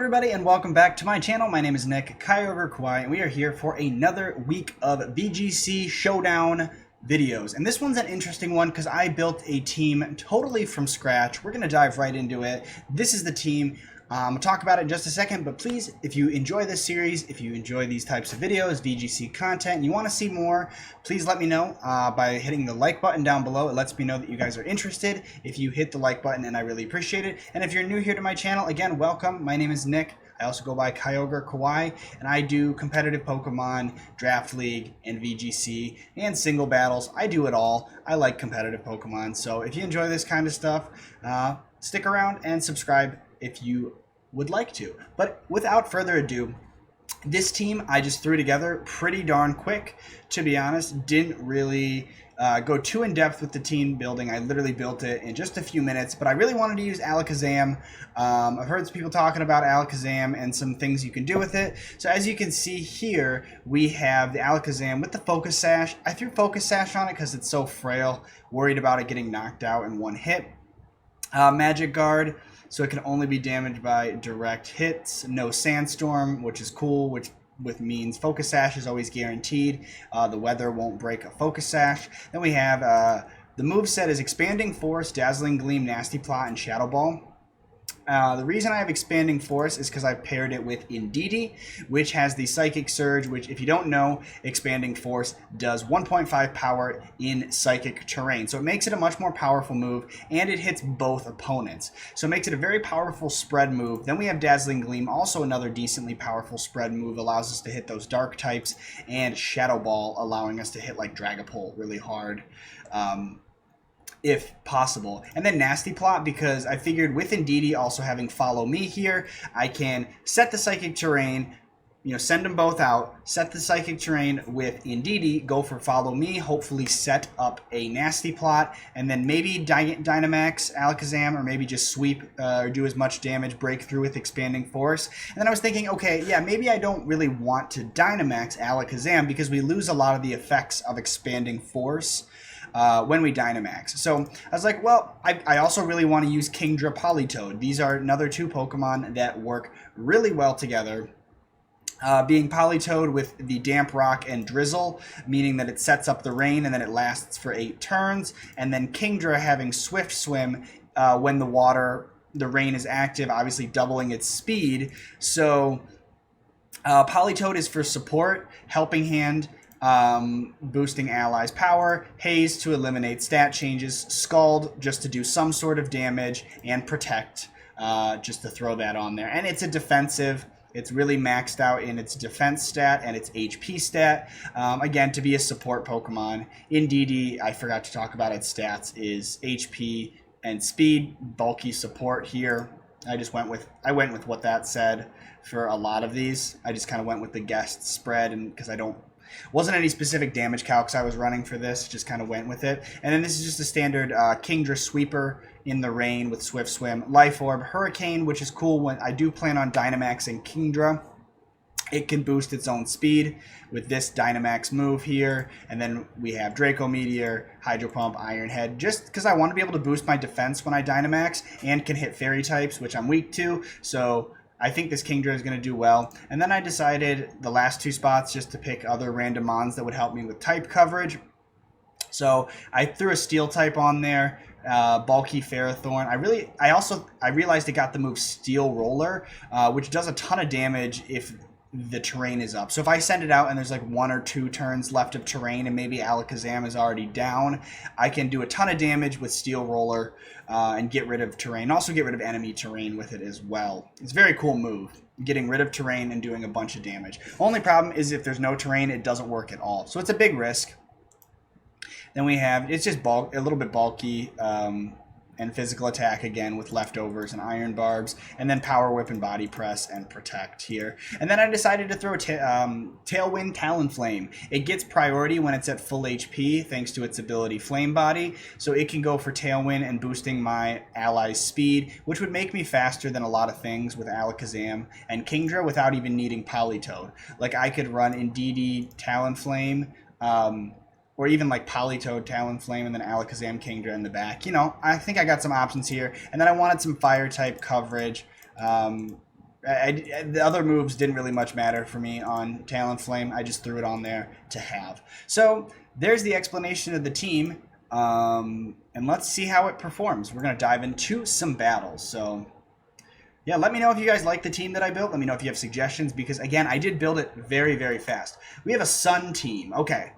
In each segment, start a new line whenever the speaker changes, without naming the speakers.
everybody, and welcome back to my channel. My name is Nick Kyogre Kawaii, and we are here for another week of VGC Showdown videos. And this one's an interesting one because I built a team totally from scratch. We're going to dive right into it. This is the team. I'll talk about it in just a second, but please, if you enjoy this series, if you enjoy these types of videos, VGC content, and you want to see more, please let me know by hitting the like button down below. It lets me know that you guys are interested if you hit the like button, and I really appreciate it. And if you're new here to my channel, again, welcome. My name is Nick. I also go by Kyogre Kawaii, and I do competitive Pokemon, Draft League, and VGC, and single battles. I do it all. I like competitive Pokemon, so if you enjoy this kind of stuff, stick around and subscribe if you would like to. But without further ado, this team I just threw together pretty darn quick, to be honest. Didn't really go too in depth with the team building. I literally built it in just a few minutes, but I really wanted to use Alakazam. I've heard some people talking about Alakazam and some things you can do with it. So as you can see here, we have the Alakazam with the Focus Sash. I threw Focus Sash on it because it's so frail, worried about it getting knocked out in one hit. Magic Guard, so it can only be damaged by direct hits. No Sandstorm, which is cool, which means Focus Sash is always guaranteed. The weather won't break a Focus Sash. Then we have the moveset is Expanding Force, Dazzling Gleam, Nasty Plot, and Shadow Ball. The reason I have Expanding Force is because I've paired it with Indeedee, which has the Psychic Surge, which, if you don't know, Expanding Force does 1.5 power in Psychic terrain. So it makes it a much more powerful move, and it hits both opponents. So it makes it a very powerful spread move. Then we have Dazzling Gleam, also another decently powerful spread move, allows us to hit those dark types, and Shadow Ball, allowing us to hit like Dragapult really hard. If possible. And then Nasty Plot, because I figured with Indeedee also having Follow Me here, I can set the Psychic Terrain, send them both out, set the Psychic Terrain with Indeedee, go for Follow Me, hopefully set up a Nasty Plot, and then maybe Dynamax Alakazam, or maybe just sweep or do as much damage, break through with Expanding Force. And then I was thinking, okay, yeah, maybe I don't really want to Dynamax Alakazam because we lose a lot of the effects of Expanding Force when we Dynamax. So I was like, well, I also really want to use Kingdra Politoed. These are another two Pokemon that work really well together. Being Politoed with the Damp Rock and Drizzle, meaning that it sets up the rain and then it lasts for 8 turns. And then Kingdra having Swift Swim when the rain is active, obviously doubling its speed. So Politoed is for support, Helping Hand, boosting allies' power, Haze to eliminate stat changes, Scald just to do some sort of damage, and Protect just to throw that on there. And it's a defensive. It's really maxed out in its defense stat and its HP stat. Again, to be a support Pokemon. Indeedee, I forgot to talk about its stats, is HP and speed, bulky support here. I went with what that said for a lot of these. I just kind of went with the guessed spread, and because wasn't any specific damage calcs I was running for this, just kind of went with it. And then this is just a standard Kingdra Sweeper in the rain with Swift Swim, Life Orb, Hurricane, which is cool when I do plan on Dynamaxing Kingdra. It can boost its own speed with this Dynamax move here. And then we have Draco Meteor, Hydro Pump, Iron Head, just because I want to be able to boost my defense when I Dynamax and can hit Fairy types, which I'm weak to. So I think this Kingdra is going to do well. And then I decided the last 2 spots just to pick other random mons that would help me with type coverage. So I threw a Steel type on there, bulky Ferrothorn. I realized it got the move Steel Roller, which does a ton of damage if the terrain is up. So if I send it out and there's like 1 or 2 turns left of terrain and maybe Alakazam is already down, I can do a ton of damage with Steel Roller and get rid of terrain. Also get rid of enemy terrain with it as well. It's a very cool move, getting rid of terrain and doing a bunch of damage. Only problem is if there's no terrain, it doesn't work at all. So it's a big risk. Then we have, it's just a little bit bulky, and physical attack again with leftovers and iron barbs, and then power whip and body press and protect here. And then I decided to throw Tailwind Talonflame. It gets priority when it's at full HP thanks to its ability Flame Body, so it can go for Tailwind and boosting my allies' speed, which would make me faster than a lot of things with Alakazam and Kingdra without even needing Politoed. Like I could run Indeedee Talonflame, or even like Politoed, Talonflame, and then Alakazam, Kingdra in the back. I think I got some options here. And then I wanted some Fire-type coverage. The other moves didn't really much matter for me on Talonflame. I just threw it on there to have. So there's the explanation of the team. And let's see how it performs. We're going to dive into some battles. So yeah, let me know if you guys like the team that I built. Let me know if you have suggestions, because again, I did build it very, very fast. We have a Sun team. Okay.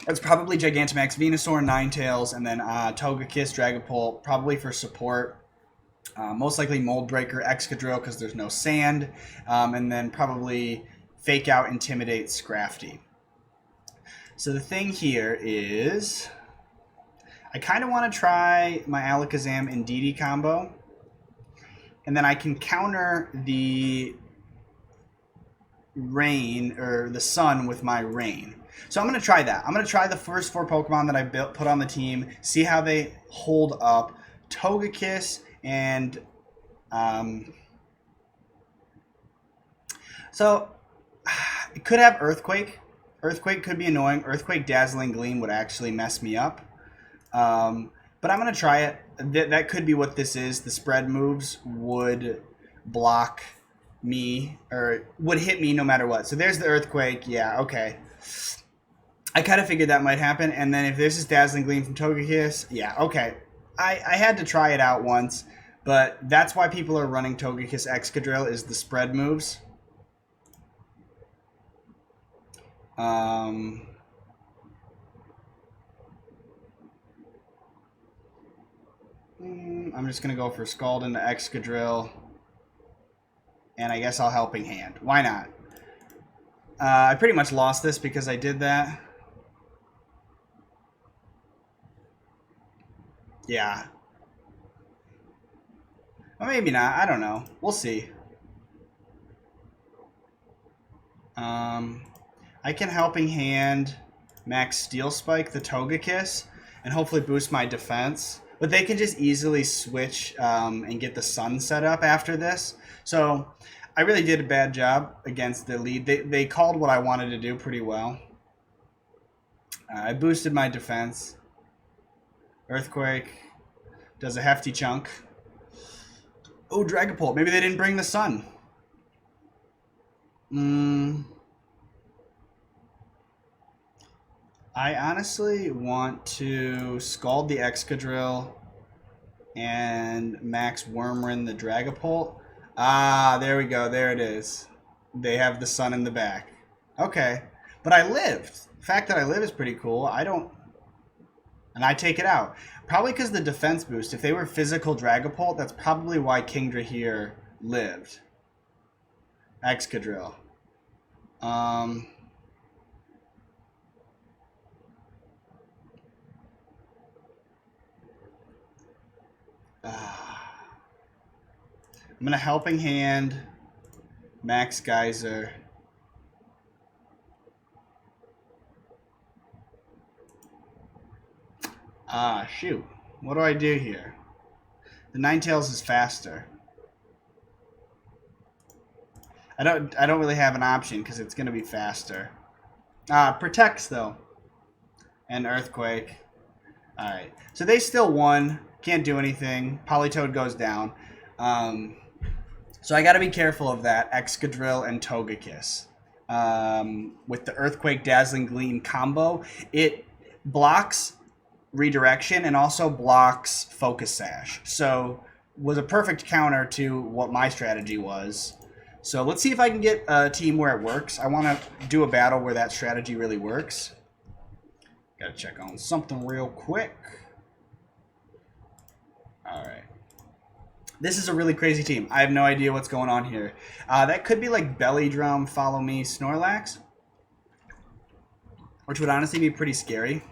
It's probably Gigantamax, Venusaur, Ninetales, and then Togekiss, Dragapult, probably for support. Most likely Mold Breaker, Excadrill, because there's no sand. And then probably Fake Out, Intimidate, Scrafty. So the thing here is, I kind of want to try my Alakazam and Indeedee combo. And then I can counter the rain, or the sun, with my rain. So I'm going to try that. I'm going to try the first 4 Pokemon that I put on the team, see how they hold up. Togekiss and... so it could have Earthquake. Earthquake could be annoying. Earthquake, Dazzling Gleam would actually mess me up. But I'm going to try it. That could be what this is. The spread moves would block me, or would hit me no matter what. So there's the Earthquake. Yeah, okay. I kind of figured that might happen. And then if this is Dazzling Gleam from Togekiss, yeah, okay. I had to try it out once, but that's why people are running Togekiss Excadrill, is the spread moves. I'm just going to go for Scald into Excadrill. And I guess I'll Helping Hand. Why not? I pretty much lost this because I did that. Yeah. Well, maybe not. I don't know. We'll see. I can Helping Hand Max Steel Spike the Togekiss and hopefully boost my defense. But they can just easily switch and get the sun set up after this. So I really did a bad job against the lead. They called what I wanted to do pretty well. I boosted my defense. Earthquake does a hefty chunk. Oh, Dragapult. Maybe they didn't bring the sun. I honestly want to Scald the Excadrill and Max Wormrin the Dragapult. Ah, there we go. There it is. They have the sun in the back. Okay. But I lived. The fact that I live is pretty cool. And I take it out. Probably because the defense boost. If they were physical Dragapult, that's probably why Kingdra here lived. Excadrill. I'm going to Helping Hand Max Geyser. Shoot. What do I do here? The Ninetales is faster. I don't really have an option because it's going to be faster. Protects, though. And Earthquake. Alright. So they still won. Can't do anything. Politoed goes down. So I got to be careful of that. Excadrill and Togekiss. With the Earthquake Dazzling Gleam combo, it blocks redirection and also blocks Focus Sash. So was a perfect counter to what my strategy was. So let's see if I can get a team where it works. I want to do a battle where that strategy really works. Got to check on something real quick. Alright. This is a really crazy team. I have no idea what's going on here. That could be like Belly Drum, Follow Me, Snorlax. Which would honestly be pretty scary.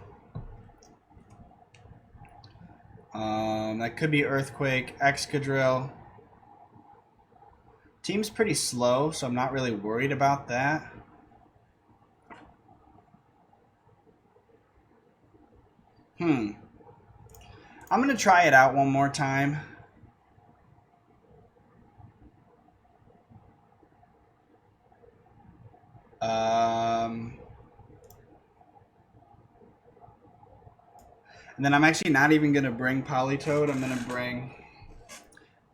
That could be Earthquake, Excadrill. Team's pretty slow, so I'm not really worried about that. I'm going to try it out one more time. And then I'm actually not even going to bring Politoed. I'm going to bring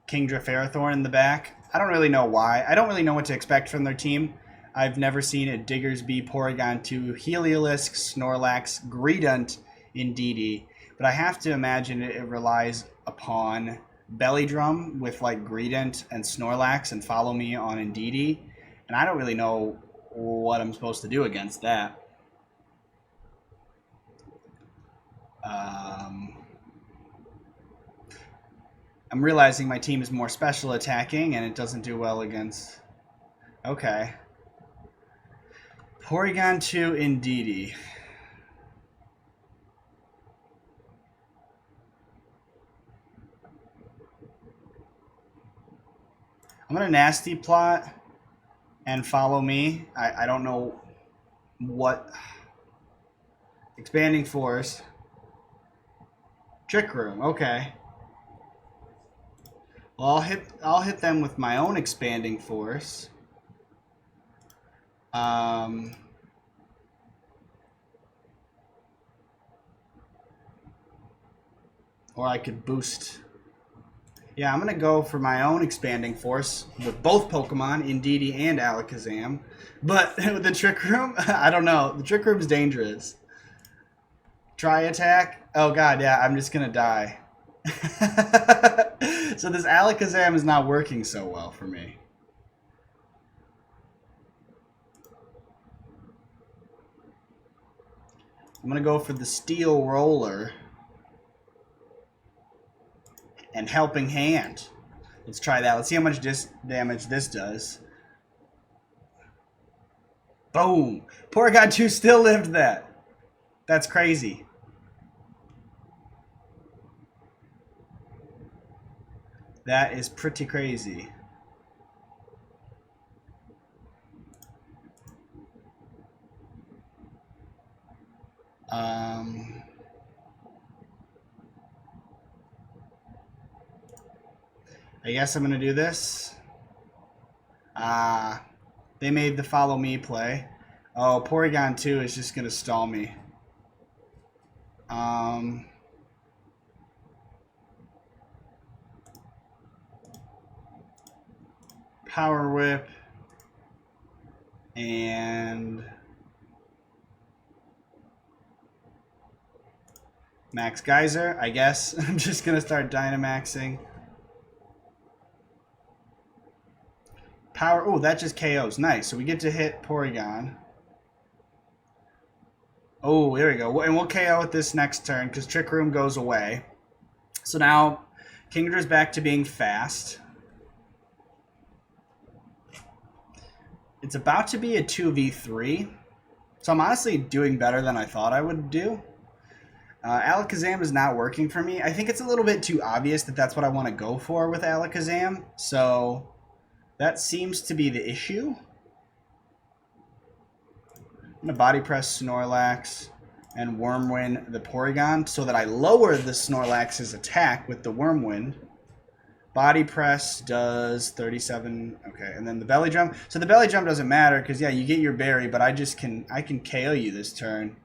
Kingdra Ferrothorn in the back. I don't really know why. I don't really know what to expect from their team. I've never seen a Diggersby, Porygon 2, Heliolisk, Snorlax, Greedent, Indeedee. But I have to imagine it relies upon Belly Drum with like Greedent and Snorlax and Follow Me on Indeedee. And I don't really know what I'm supposed to do against that. I'm realizing my team is more special attacking and it doesn't do well against... Okay. Porygon 2 Indeedee. I'm going to Nasty Plot and Follow Me. I don't know what... Expanding Force. Trick Room, okay. Well, I'll hit them with my own Expanding Force. Or I could boost. Yeah, I'm going to go for my own Expanding Force with both Pokemon, Indeedee and Alakazam. But with the Trick Room, I don't know. The Trick Room's dangerous. Try attack. Oh, God, yeah, I'm just going to die. So this Alakazam is not working so well for me. I'm going to go for the Steel Roller and Helping Hand. Let's try that. Let's see how much damage this does. Boom. Porygon 2 still lived that. That's crazy. That is pretty crazy. I guess I'm going to do this. They made the Follow Me play. Oh, Porygon 2 is just going to stall me. Power Whip. And Max Geyser, I guess. I'm just going to start Dynamaxing. Power, oh, that just KOs. Nice. So we get to hit Porygon. Oh, there we go. And we'll KO it this next turn because Trick Room goes away. So now Kingdra's back to being fast. It's about to be a 2v3. So I'm honestly doing better than I thought I would do. Alakazam is not working for me. I think it's a little bit too obvious that that's what I want to go for with Alakazam. So that seems to be the issue. I'm going to Body Press Snorlax and Wormwind the Porygon so that I lower the Snorlax's attack with the Wormwind. Body Press does 37. Okay, and then the Belly Drum. So the Belly Drum doesn't matter because, yeah, you get your berry, but I can KO you this turn.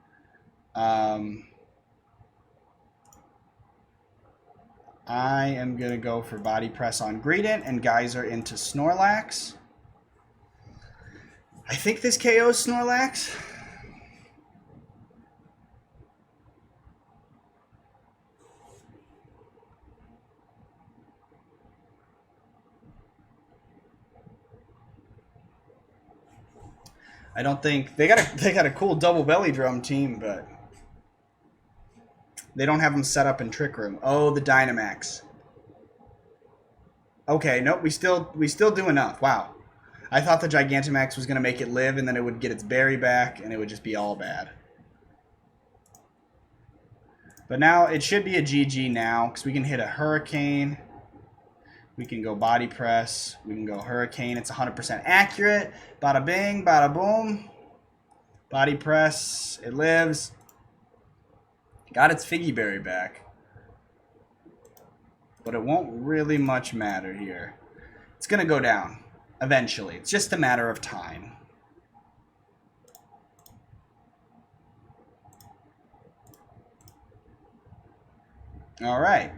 I am going to go for Body Press on Greedent and Geyser into Snorlax. I think this KOs Snorlax. I don't think they got a cool double Belly Drum team, but they don't have them set up in Trick Room. Oh, the Dynamax. Okay, nope, we still do enough. Wow. I thought the Gigantamax was going to make it live, and then it would get its berry back, and it would just be all bad. But now, it should be a GG now, because we can hit a Hurricane. We can go Body Press. We can go Hurricane. It's 100% accurate. Bada bing, bada boom. Body Press. It lives. Got its Figgy Berry back. But it won't really much matter here. It's going to go down. Eventually. It's just a matter of time. All right.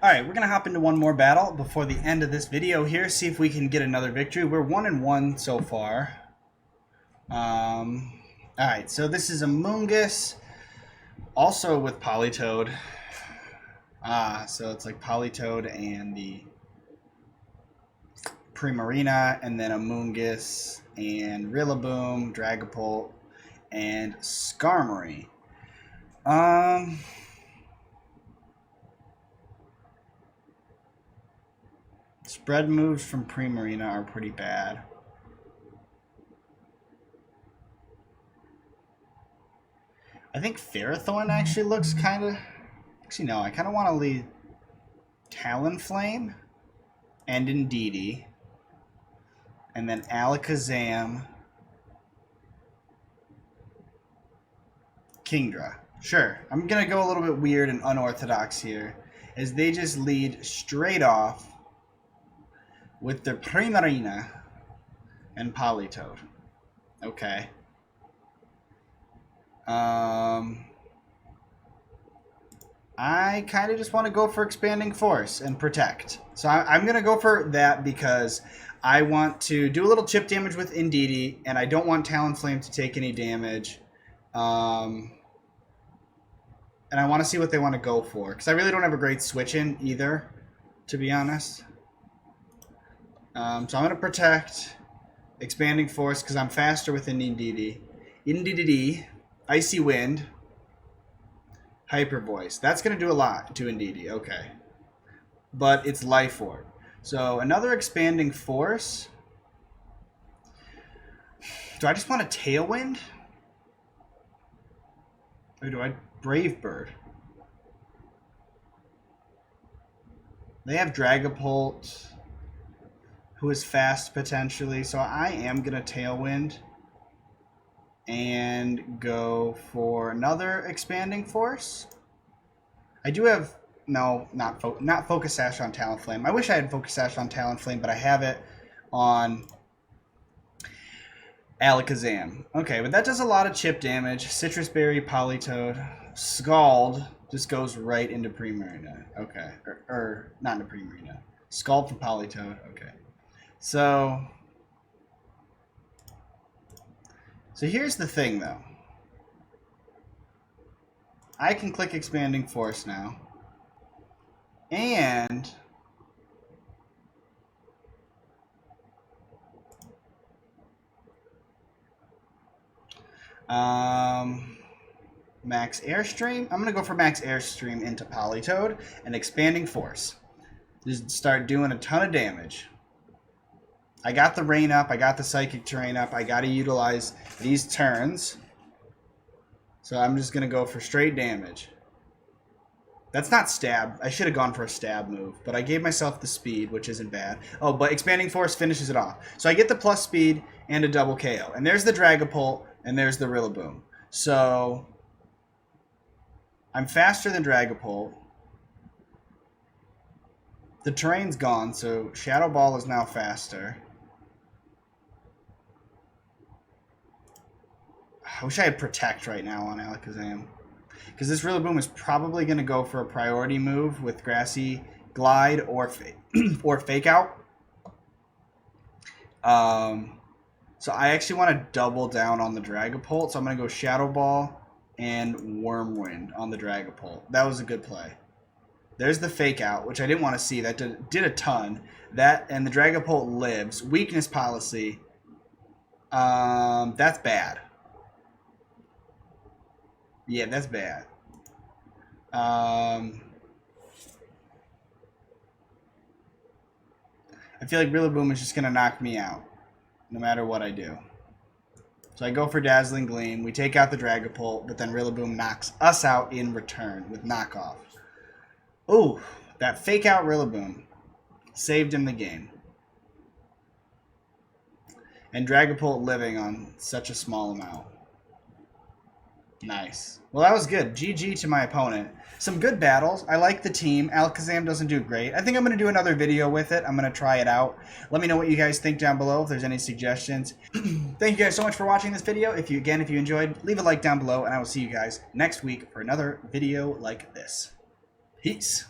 Alright, we're going to hop into one more battle before the end of this video here, see if we can get another victory. We're 1-1 so far. Alright, so this is a Mungus, also with Politoed. So it's like Politoed and the Primarina, and then a Mungus and Rillaboom, Dragapult, and Skarmory. Spread moves from Primarina are pretty bad. I think Ferrothorn actually looks kind of... Actually, no. I kind of want to lead Talonflame and Indeedee. And then Alakazam. Kingdra. Sure. I'm going to go a little bit weird and unorthodox here, as they just lead straight off with their Primarina and Politoed. Okay. I kind of just want to go for Expanding Force and Protect. So I'm going to go for that because I want to do a little chip damage with Indeedee, and I don't want Talonflame to take any damage. And I want to see what they want to go for, because I really don't have a great switch in either, to be honest. So I'm going to Protect, Expanding Force, because I'm faster with Indeedee. Indeedee, Icy Wind, Hyper Voice. That's going to do a lot to Indeedee, okay. But it's Life Orb. So another Expanding Force. Do I just want a Tailwind? Or do I Brave Bird? They have Dragapult, who is fast potentially, so I am going to Tailwind and go for another Expanding Force. I do have, no, not Focus Sash on Talonflame. I wish I had Focus Sash on Talonflame, but I have it on Alakazam. Okay, but that does a lot of chip damage. Citrus Berry, Politoed, Scald just goes right into Primarina. Okay, or not into Primarina. Scald for Politoed, okay. So here's the thing, though. I can click Expanding Force now. And Max Airstream. I'm going to go for Max Airstream into Politoed and Expanding Force. Just start doing a ton of damage. I got the Rain up. I got the Psychic Terrain up. I got to utilize these turns. So I'm just going to go for straight damage. That's not stab. I should have gone for a stab move, but I gave myself the speed, which isn't bad. Oh, but Expanding Force finishes it off. So I get the plus speed and a double KO. And there's the Dragapult, and there's the Rillaboom. So I'm faster than Dragapult. The terrain's gone, so Shadow Ball is now faster. I wish I had Protect right now on Alakazam, because this Rillaboom is probably going to go for a priority move with Grassy Glide or Fake Out. So I actually want to double down on the Dragapult, so I'm going to go Shadow Ball and Wyrmwind on the Dragapult. That was a good play. There's the Fake Out, which I didn't want to see. That did a ton. That and the Dragapult lives. Weakness Policy. That's bad. Yeah, that's bad. I feel like Rillaboom is just going to knock me out, no matter what I do. So I go for Dazzling Gleam. We take out the Dragapult, but then Rillaboom knocks us out in return with Knockoff. Ooh, that Fake Out Rillaboom saved him the game. And Dragapult living on such a small amount. Nice. Well, that was good. GG to my opponent. Some good battles. I like the team. Alakazam doesn't do great. I think I'm going to do another video with it. I'm going to try it out. Let me know what you guys think down below if there's any suggestions. Thank you guys so much for watching this video. If you enjoyed, leave a like down below, and I will see you guys next week for another video like this. Peace.